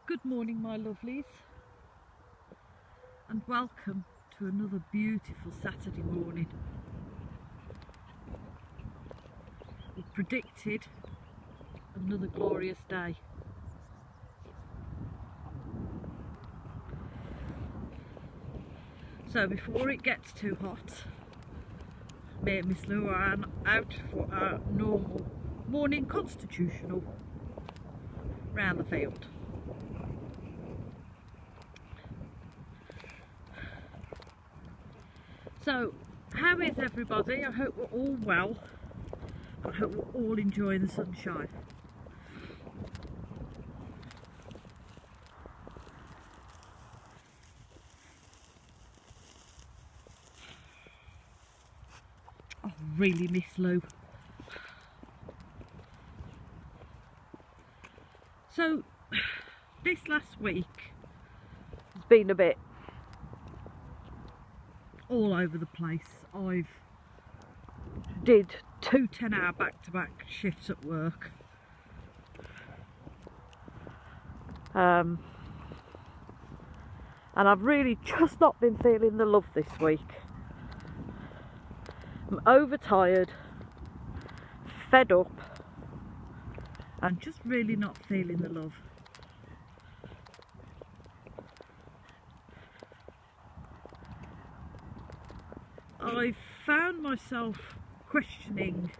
Good morning, my lovelies, and welcome to another beautiful Saturday morning. We predicted another glorious day. So before it gets too hot, me and Miss Lou are out for our normal morning constitutional round the field. So, how is everybody? I hope we're all well. I hope we're all enjoying the sunshine. I really miss Lou. So, this last week has been a bit all over the place. I've did 2 10-hour back-to-back shifts at work. And I've really just not been feeling the love this week. I'm overtired, fed up, and just really not feeling the love. I found myself questioning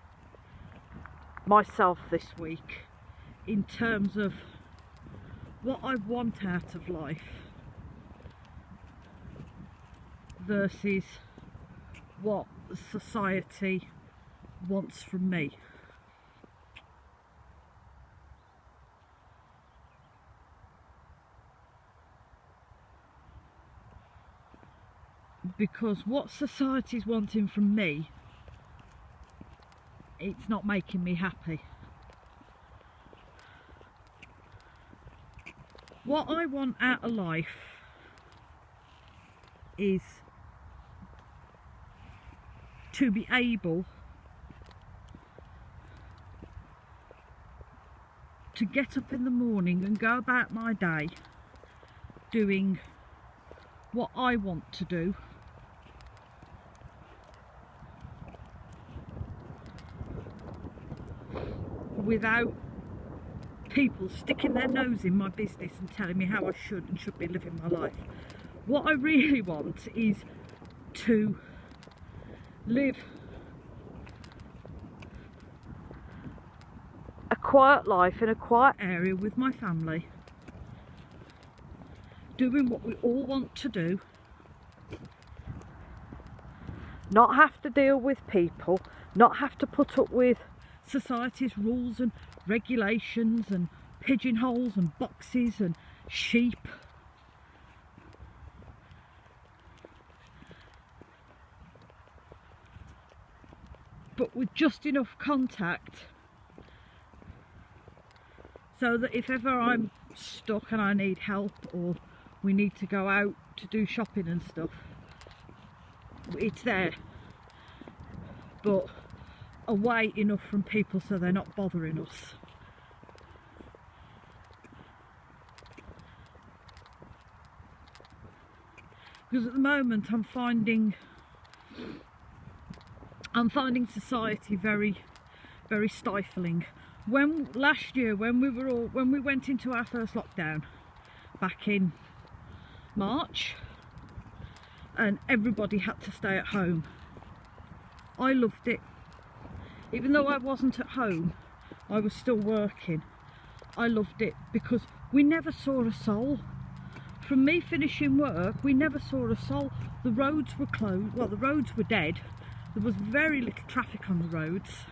myself this week in terms of what I want out of life versus what society wants from me. Because what society's wanting from me, it's not making me happy. What I want out of life is to be able to get up in the morning and go about my day doing what I want to do, without people sticking their nose in my business and telling me how I should and should be living my life. What I really want is to live a quiet life in a quiet area with my family, doing what we all want to do, not have to deal with people, not have to put up with society's rules and regulations and pigeonholes and boxes and sheep. But with just enough contact so that if ever I'm stuck and I need help, or we need to go out to do shopping and stuff, it's there, but away enough from people so they're not bothering us. Because at the moment I'm finding society very, very stifling. When last year, when we went into our first lockdown back in March, and everybody had to stay at home, I loved it. Even though I wasn't at home, I was still working. I loved it because we never saw a soul. From me finishing work, we never saw a soul. The roads were closed. Well, the roads were dead. There was very little traffic on the roads.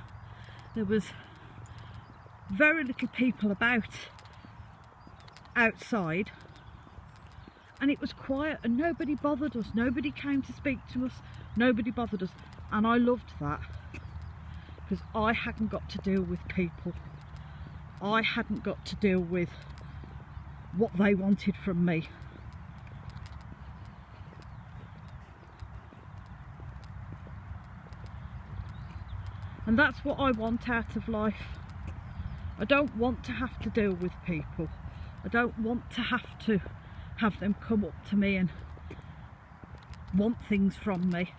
There was very little people about outside. And it was quiet and nobody bothered us. Nobody came to speak to us. Nobody bothered us. And I loved that. Because I hadn't got to deal with people. I hadn't got to deal with what they wanted from me. And that's what I want out of life. I don't want to have to deal with people. I don't want to have them come up to me and want things from me.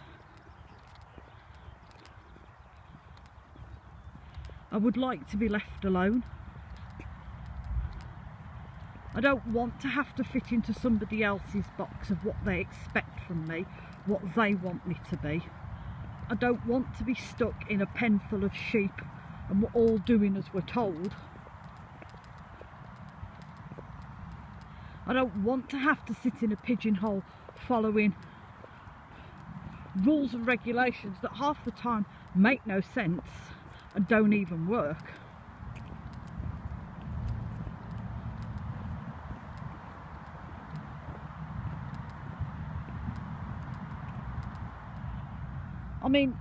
I would like to be left alone. I don't want to have to fit into somebody else's box of what they expect from me, what they want me to be. I don't want to be stuck in a pen full of sheep and we're all doing as we're told. I don't want to have to sit in a pigeonhole following rules and regulations that half the time make no sense and don't even work. I mean,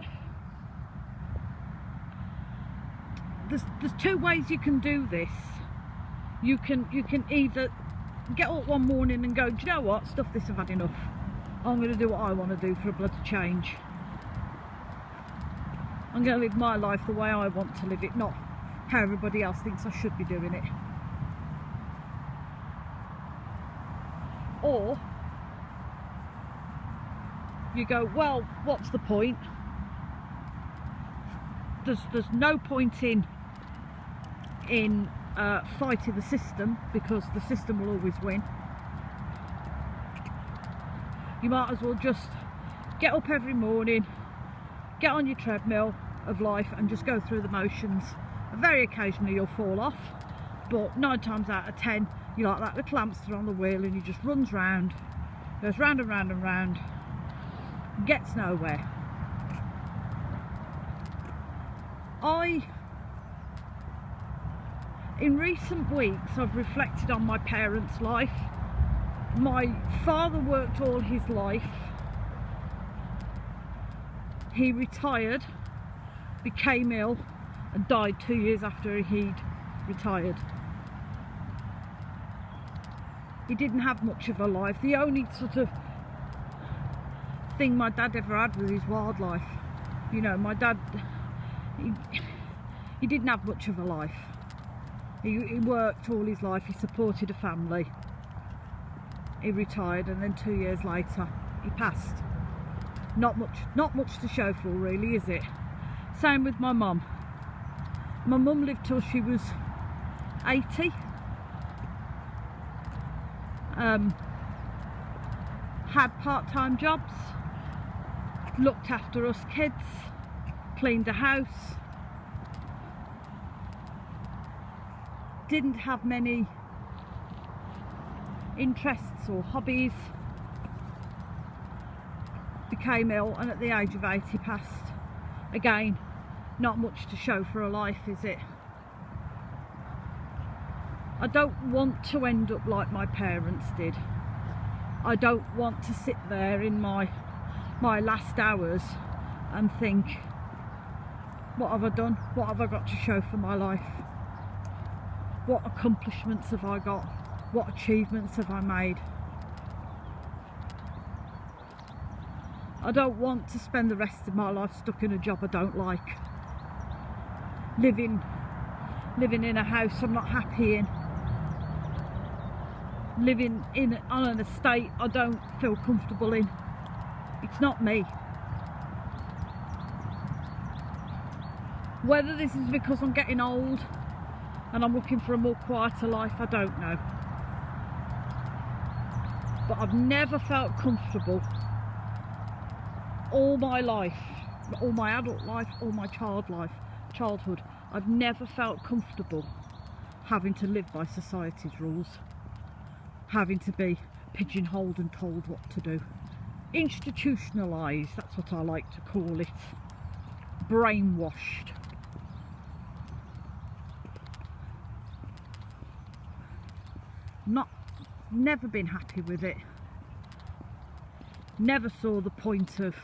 there's two ways you can do this. You can either get up one morning and go, do you know what, stuff this, I've had enough. I'm going to do what I want to do for a bloody change. I'm going to live my life the way I want to live it, not how everybody else thinks I should be doing it. Or you go, well, what's the point? There's no point in fighting the system, because the system will always win. You might as well just get up every morning, get on your treadmill of life and just go through the motions. Very occasionally you'll fall off, but 9 times out of 10 you're like that little hamster on the wheel and he just runs round, goes round and round and round, gets nowhere. In recent weeks I've reflected on my parents' life. My father worked all his life. He retired, became ill and died 2 years after he'd retired. He didn't have much of a life. The only sort of thing my dad ever had was his wildlife. You know, my dad, he didn't have much of a life. He worked all his life, he supported a family. He retired and then 2 years later he passed. Not much to show for, really, is it? Same with my mum. My mum lived till she was 80. Had part-time jobs, looked after us kids, cleaned the house, didn't have many interests or hobbies, became ill and at the age of 80 passed. Again, not much to show for a life, is it? I don't want to end up like my parents did. I don't want to sit there in my last hours and think, what have I done? What have I got to show for my life? What accomplishments have I got? What achievements have I made? I don't want to spend the rest of my life stuck in a job I don't like. Living in a house I'm not happy in. Living on an estate I don't feel comfortable in. It's not me. Whether this is because I'm getting old and I'm looking for a more quieter life, I don't know. But I've never felt comfortable all my life, all my adult life, all my childhood. I've never felt comfortable having to live by society's rules, having to be pigeonholed and told what to do. Institutionalised, that's what I like to call it. Brainwashed. Never been happy with it. Never saw the point of...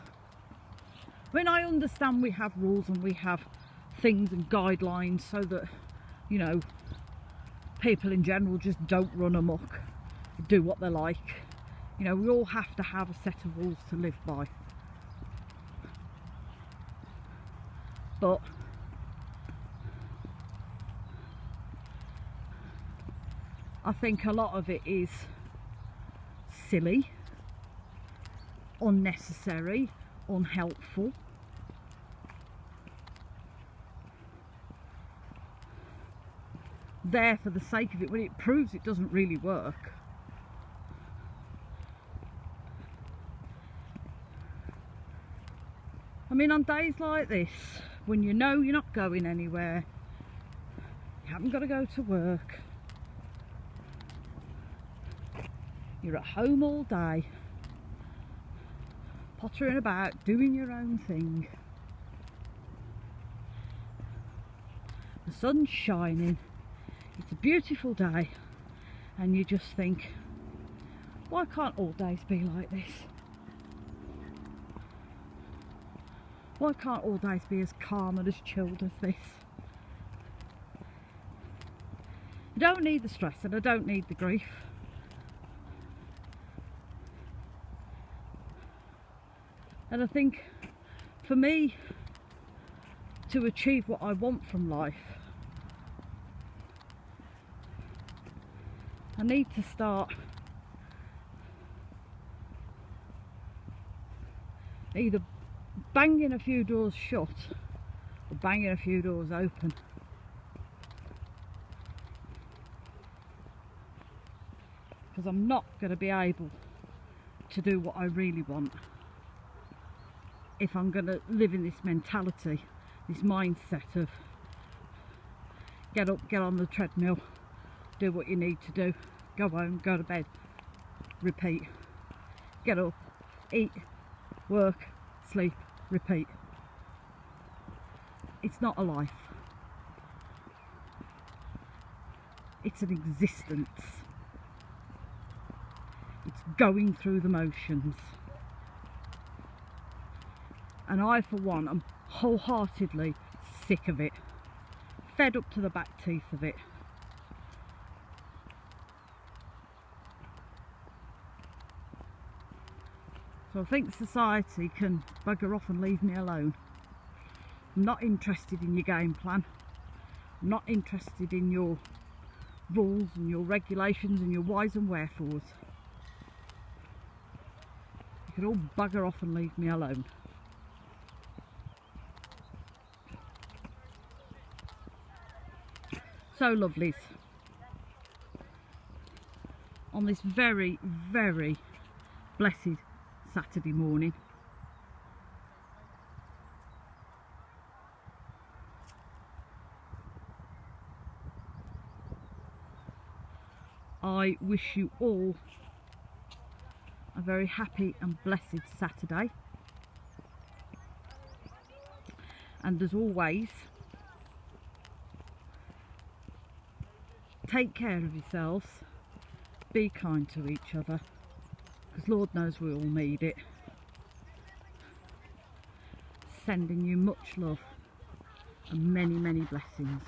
When I understand we have rules and we have things and guidelines so that, you know, people in general just don't run amok, do what they like. You know, we all have to have a set of rules to live by. But I think a lot of it is silly, unnecessary, unhelpful. There for the sake of it when it proves it doesn't really work. I mean, on days like this, when you know you're not going anywhere, you haven't got to go to work, you're at home all day, pottering about, doing your own thing, the sun's shining, it's a beautiful day, and you just think, why can't all days be like this? Why can't all days be as calm and as chilled as this? I don't need the stress and I don't need the grief. And I think for me to achieve what I want from life, I need to start either banging a few doors shut or banging a few doors open. Because I'm not going to be able to do what I really want if I'm going to live in this mentality, this mindset of get up, get on the treadmill, do what you need to do, go home, go to bed, repeat, get up, eat, work, sleep, repeat. It's not a life. It's an existence. It's going through the motions. And I, for one, am wholeheartedly sick of it. Fed up to the back teeth of it. So I think society can bugger off and leave me alone. I'm not interested in your game plan. I'm not interested in your rules and your regulations and your whys and wherefores. You can all bugger off and leave me alone. So lovelies, on this very, very blessed Saturday morning, I wish you all a very happy and blessed Saturday, and as always, take care of yourselves, be kind to each other, because Lord knows we all need it. Sending you much love and many, many blessings.